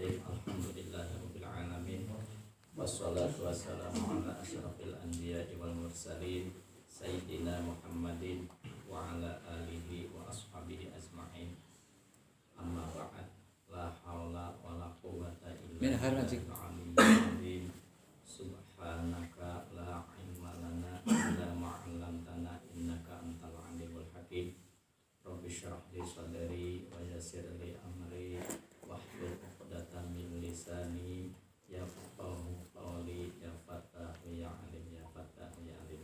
Bismillahirrahmanirrahim. Alhamdulillahirabbil alamin. Wassalatu wassalamu ala asyrafil anbiya'i wal mursalin sayyidina Muhammadin wa ala alihi wa ashabihi ajma'in. Amma ba'd. La haula wala quwwata illa billah. Subhanaka la ilma lana illa ma 'allamtana innaka antal alimul hakim. Rabbi shrah li sadri wa yassir li amri wahlul 'uqdatam min lisani yafqahu qawli ya fatahu ya alim ya fatahu ya alim.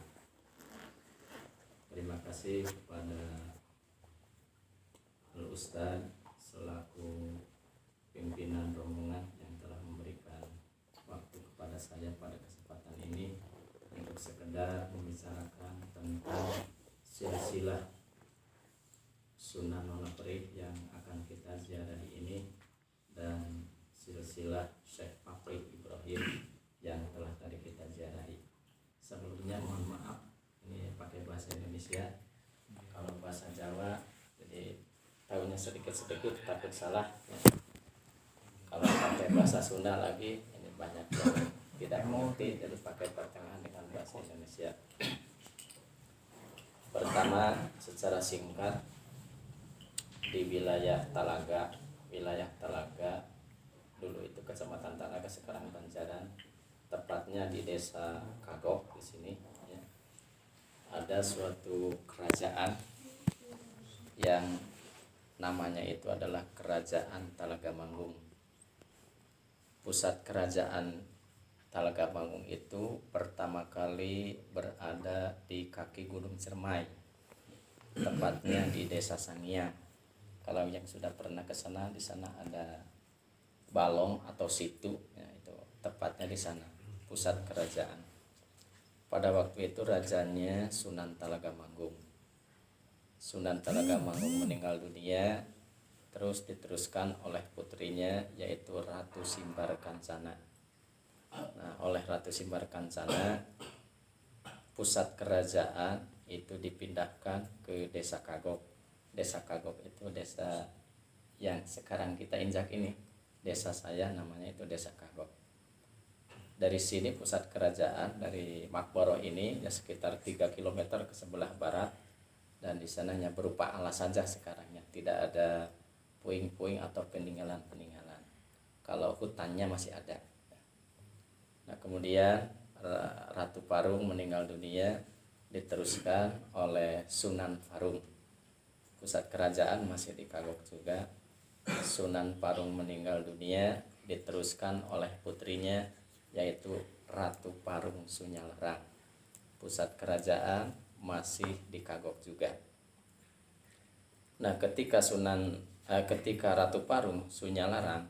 Terima kasih kepada Al-Ustaz selaku pimpinan rombongan yang telah memberikan waktu kepada saya pada kesempatan ini untuk sekedar membicarakan tentang silsilah Sunan Nonaktif yang akan kita ziarahi ini dan silsilah Syekh Fakri Ibrahim yang telah tadi kita ziarahi. Sebelumnya mohon maaf, ini pakai bahasa Indonesia. Kalau bahasa Jawa jadi tahunya sedikit-sedikit takut salah ya. Kalau pakai bahasa Sunda lagi ini banyak yang tidak mengerti, jadi pakai pertengahan dengan bahasa Indonesia. Pertama, secara singkat, di wilayah Talaga dulu itu Kecamatan Talaga, sekarang Banjaran, tepatnya di Desa Kagok di sini ya, ada suatu kerajaan yang namanya itu adalah Kerajaan Talaga Manggung. Pusat kerajaan Talaga Manggung itu pertama kali berada di kaki Gunung Cermai, tepatnya di Desa Sangiang. Kalau yang sudah pernah ke sana, di sana ada balong atau situ, ya, itu tepatnya di sana pusat kerajaan. Pada waktu itu rajanya Sunan Talaga Manggung. Sunan Talaga Manggung meninggal dunia, terus diteruskan oleh putrinya yaitu Ratu Simbar Kancana. Nah, oleh Ratu Simbar Kancana, pusat kerajaan itu dipindahkan ke Desa Kagok. Desa Kagok itu desa yang sekarang kita injak ini. Desa saya namanya itu Desa Kagok. Dari sini pusat kerajaan dari Makbaro ini ya sekitar 3 km ke sebelah barat, dan di sana hanya berupa alas saja sekarangnya, tidak ada puing-puing atau peninggalan-peninggalan. Kalau hutannya masih ada. Nah, kemudian Ratu Parung meninggal dunia, diteruskan oleh Sunan Parung. Pusat kerajaan masih di Kagok juga. Sunan Parung meninggal dunia, diteruskan oleh putrinya yaitu Ratu Parung Sunyalarang. Pusat kerajaan masih di Kagok juga. Nah, ketika Ratu Parung Sunyalarang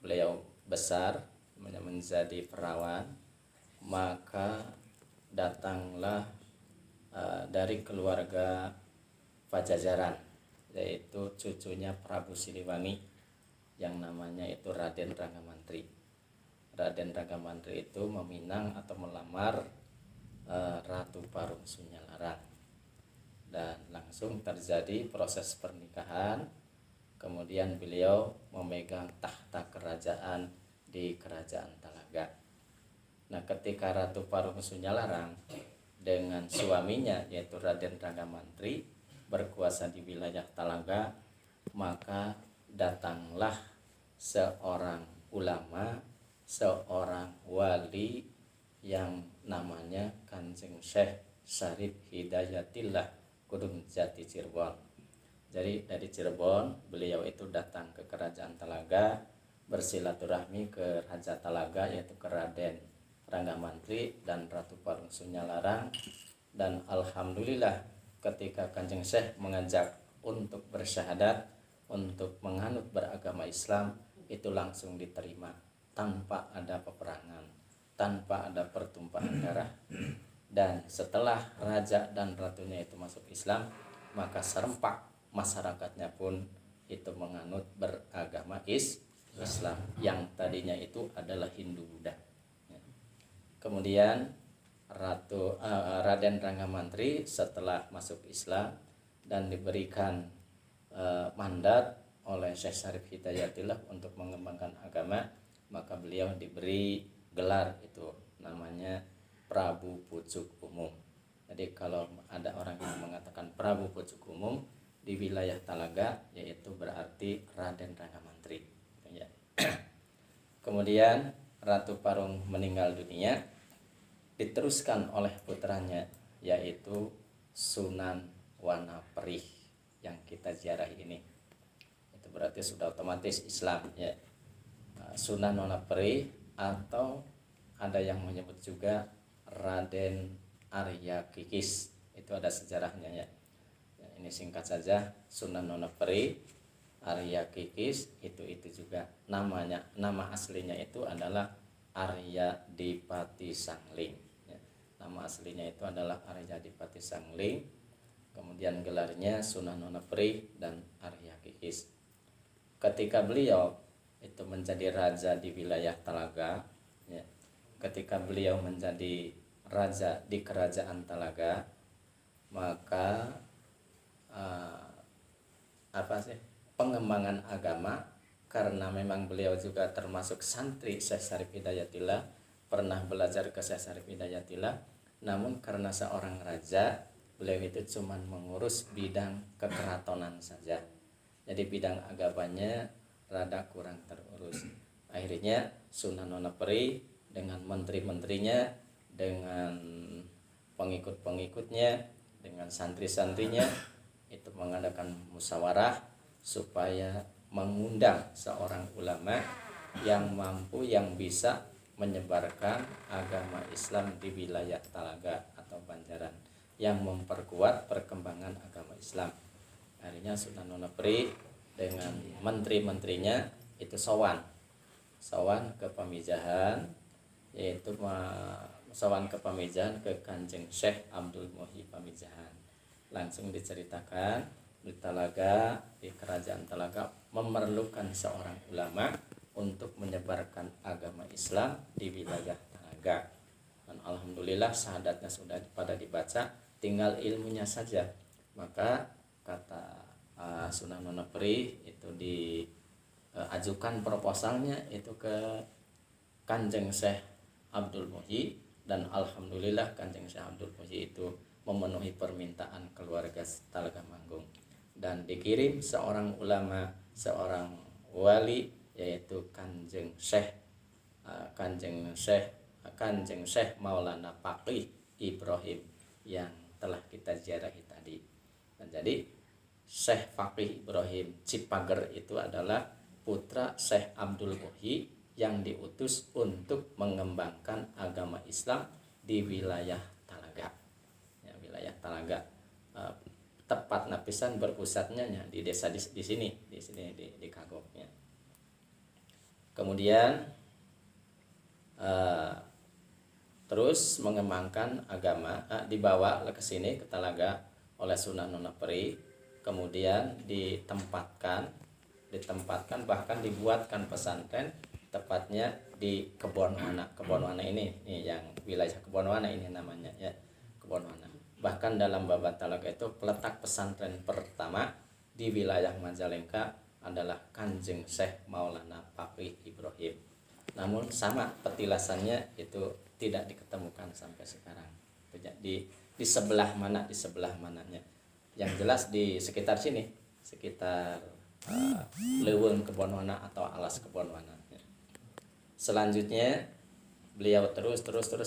beliau besar menjadi perawan, maka datanglah dari keluarga Pajajaran, yaitu cucunya Prabu Siliwangi yang namanya itu Raden Rangamantri. Raden Rangamantri itu meminang atau melamar Ratu Parung Sunyalarang, dan langsung terjadi proses pernikahan. Kemudian beliau memegang tahta kerajaan di Kerajaan Talaga. Nah, ketika Ratu Parung Sunyalarang dengan suaminya yaitu Raden Rangamantri berkuasa di wilayah Talaga, maka datanglah seorang ulama, seorang wali yang namanya Kanjeng Syekh Syarif Hidayatillah Gunung Jati Cirebon. Jadi dari Cirebon beliau itu datang ke Kerajaan Talaga, bersilaturahmi ke Raja Talaga yaitu ke Raden Rangamantri dan Ratu Parung Sunyalarang. Dan alhamdulillah ketika Kanjeng Syekh mengajak untuk bersyahadat, untuk menganut beragama Islam, itu langsung diterima tanpa ada peperangan, tanpa ada pertumpahan darah. Dan setelah raja dan ratunya itu masuk Islam, maka serempak masyarakatnya pun itu menganut beragama Islam, yang tadinya itu adalah Hindu Buddha. Kemudian Raden Rangamantri setelah masuk Islam dan diberikan mandat oleh Syekh Syarif Hidayatullah untuk mengembangkan agama, maka beliau diberi gelar itu namanya Prabu Pucuk Umum. Jadi kalau ada orang yang mengatakan Prabu Pucuk Umum di wilayah Talaga, yaitu berarti Raden Rangga Mantri. Ya. Kemudian Ratu Parung meninggal dunia, diteruskan oleh putranya yaitu Sunan Wanaperih yang kita ziarahi ini. Itu berarti sudah otomatis Islam ya. Sunan Wanaperih, atau ada yang menyebut juga Raden Arya Kikis. Itu ada sejarahnya ya. Ini singkat saja, Sunan Wanaperih, Arya Kikis, itu juga namanya, nama aslinya itu adalah Arya Dipati Sangling ya. Nama aslinya itu adalah Arya Dipati Sangling. Kemudian gelarnya Sunan Wanaperih dan Arya Kikis. Ketika beliau itu menjadi raja di wilayah Talaga ya, ketika beliau menjadi raja di kerajaan Talaga, maka pengembangan agama, karena memang beliau juga termasuk santri Syekh Syarif Hidayatullah, pernah belajar ke Syekh Syarif Hidayatullah, namun karena seorang raja, beliau itu cuma mengurus bidang kekeratonan saja. Jadi bidang agamanya rada kurang terurus. Akhirnya Sunan Wanaperih dengan menteri-menterinya, dengan pengikut-pengikutnya, dengan santri-santrinya itu mengadakan musyawarah supaya mengundang seorang ulama yang mampu, yang bisa menyebarkan agama Islam di wilayah Talaga atau Banjaran, yang memperkuat perkembangan agama Islam. Akhirnya Sunan Wanaperih dengan menteri-menterinya itu sowan ke Pamijahan, yaitu sowan ke Pamijahan ke Kanjeng Syekh Abdul Muhyi Pamijahan. Langsung diceritakan di Talaga, di kerajaan Talaga memerlukan seorang ulama untuk menyebarkan agama Islam di wilayah Talaga. Dan alhamdulillah syahadatnya sudah pada dibaca, tinggal ilmunya saja. Maka kata Sunan Wanaperih itu diajukan proposalnya itu ke Kanjeng Syekh Abdul Muhyi, dan alhamdulillah Kanjeng Syekh Abdul Muhyi itu memenuhi permintaan keluarga Talaga Manggung, dan dikirim seorang ulama, seorang wali, yaitu Kanjeng Syekh Maulana Faqih Ibrahim yang telah kita ziarahi tadi. Dan jadi Syekh Faqih Ibrahim Cipager itu adalah putra Syekh Abdul Muhyi yang diutus untuk mengembangkan agama Islam di wilayah Talaga. Ya, wilayah Talaga. Tepat napisan berpusatnya di desa di sini di Kagoknya. Kemudian terus mengembangkan agama, dibawa ke sini ke Talaga oleh Sunan Wanaperih, kemudian ditempatkan bahkan dibuatkan pesantren, tepatnya di Kebonwana ini yang wilayah Kebonwana ini namanya ya, Kebonwana. Bahkan dalam Babat Talaga itu peletak pesantren pertama di wilayah Majalengka adalah Kanjeng Syekh Maulana Faqih Ibrahim. Namun sama petilasannya itu tidak diketemukan sampai sekarang. Di sebelah mananya. Yang jelas di sekitar sini, sekitar Leuweung Kebonwana atau alas Kebonwana. Selanjutnya beliau terus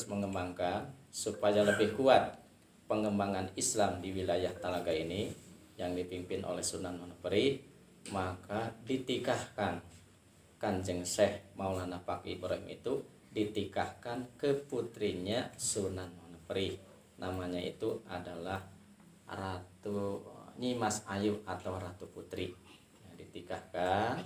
mengembangkan supaya lebih kuat pengembangan Islam di wilayah Talaga ini yang dipimpin oleh Sunan Wanaperih, maka ditikahkan Kanjeng Syekh Maulana Faqih Ibrahim itu ditikahkan ke putrinya Sunan Wanaperih. Namanya itu adalah Ratu Nyimas Ayu atau Ratu Putri. Ditikahkan,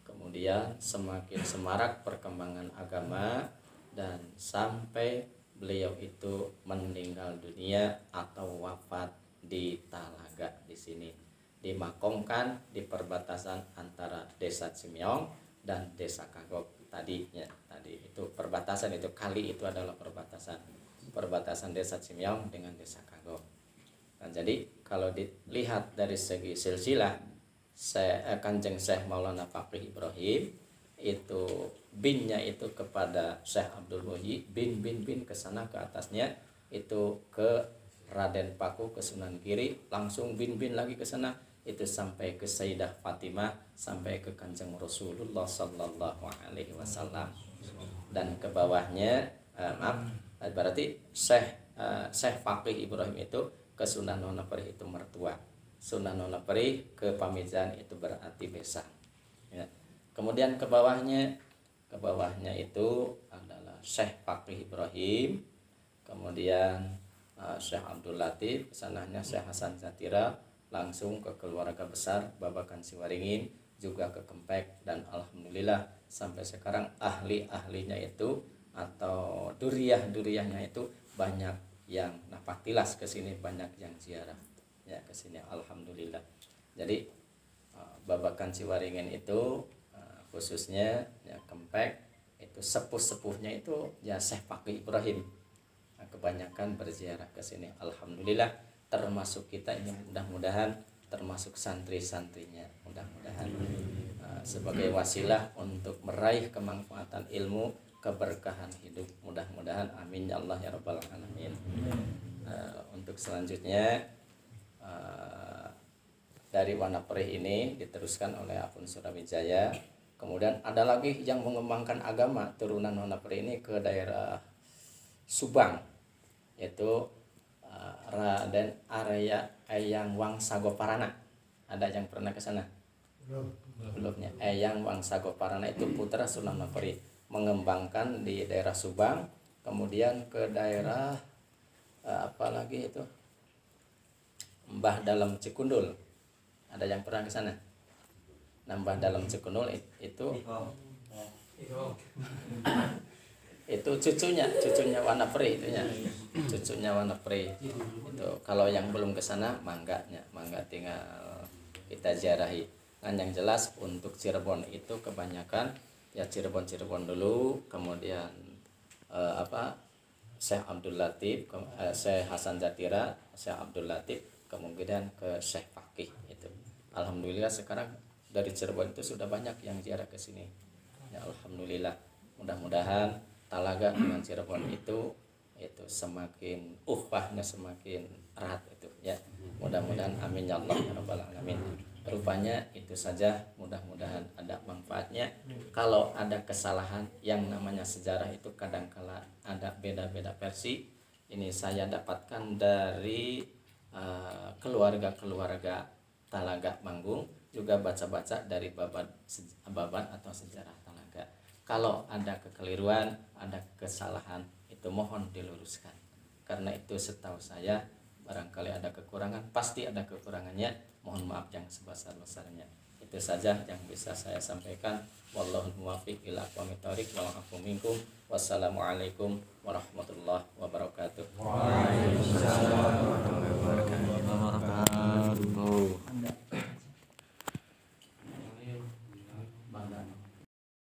kemudian semakin semarak perkembangan agama, dan sampai beliau itu meninggal dunia atau wafat di Talaga di sini, dimakamkan di perbatasan antara Desa Cimyong dan Desa Kagok tadi itu perbatasan, itu kali itu adalah perbatasan Desa Cimyong dengan Desa Kagok. Dan jadi kalau dilihat dari segi silsilah Kanjeng Syekh Maulana Faqih Ibrahim itu binnya itu kepada Syekh Abdul Muhyi, bin ke sana ke atasnya itu ke Raden Paku ke Sunan Giri, langsung bin lagi ke sana itu sampai ke Sayyidah Fatimah, sampai ke Kanjeng Rasulullah sallallahu alaihi wasallam. Dan ke bawahnya berarti Syekh Faqih Ibrahim itu ke Sunan Nonaperi itu mertua. Sunan Nonaperi ke Pamijahan itu berarti besan. Ya. Kemudian ke bawahnya itu adalah Syekh Faqih Ibrahim, kemudian Syekh Abdul Latif, kesananya Syekh Hasan Jatira, langsung ke keluarga besar Babakan Siwaringin, juga ke Kempek, dan alhamdulillah sampai sekarang ahli-ahlinya itu atau duriah-duriahnya itu banyak yang napaktilas ke sini, banyak yang ziarah ya ke sini alhamdulillah. Jadi Babakan Siwaringin itu khususnya ya Kempek itu sepuh-sepuhnya itu ya Syekh Faqih Ibrahim. Nah, kebanyakan berziarah ke sini alhamdulillah, termasuk kita ini mudah-mudahan termasuk santri-santrinya, mudah-mudahan sebagai wasilah untuk meraih kemanfaatan ilmu, keberkahan hidup, mudah-mudahan amin ya Allah ya rabbal alamin. Untuk selanjutnya dari Wanapri ini diteruskan oleh Apun Surawijaya. Kemudian ada lagi yang mengembangkan agama turunan Wanapri ini ke daerah Subang, yaitu Raden Arya Eyang Wangsagoparana. Ada yang pernah ke sana? Belumnya. Eyang Wangsagoparana itu putra Sunan Amperi, mengembangkan di daerah Subang, kemudian ke daerah apa lagi itu? Mbah Dalam Cikundul. Ada yang pernah ke sana? Mbah Dalam Cikundul itu itu cucunya Wanapri itunya. Cucunya Wanapri. Itu kalau yang belum ke sana mangga tinggal kita ziarahi. Kan yang jelas untuk Cirebon itu kebanyakan ya Cirebon dulu, kemudian Syekh Abdul Latif, Syekh Hasan Jatira, Syekh Abdul Latif, kemudian ke Syekh Faqih itu. Alhamdulillah sekarang dari Cirebon itu sudah banyak yang ziarah ke sini. Ya alhamdulillah. Mudah-mudahan Talaga dengan Cirebon itu semakin uhwahnya semakin erat itu ya. Mudah-mudahan amin ya Allah ya rabbal alamin. Rupanya itu saja, mudah-mudahan ada manfaatnya. Kalau ada kesalahan, yang namanya sejarah itu kadangkala ada beda-beda versi. Ini saya dapatkan dari keluarga-keluarga Talaga Manggung, juga baca-baca dari babat atau sejarah Talaga. Kalau ada kekeliruan, ada kesalahan, itu mohon diluruskan. Karena itu setahu saya barangkali ada kekurangan, pasti ada kekurangannya. Mohon maaf yang sebesar-besarnya. Itu saja yang bisa saya sampaikan. Wallahul muwaffiq ila aqwamit thoriq wal afu minkum. Wassalamualaikum warahmatullahi wabarakatuh.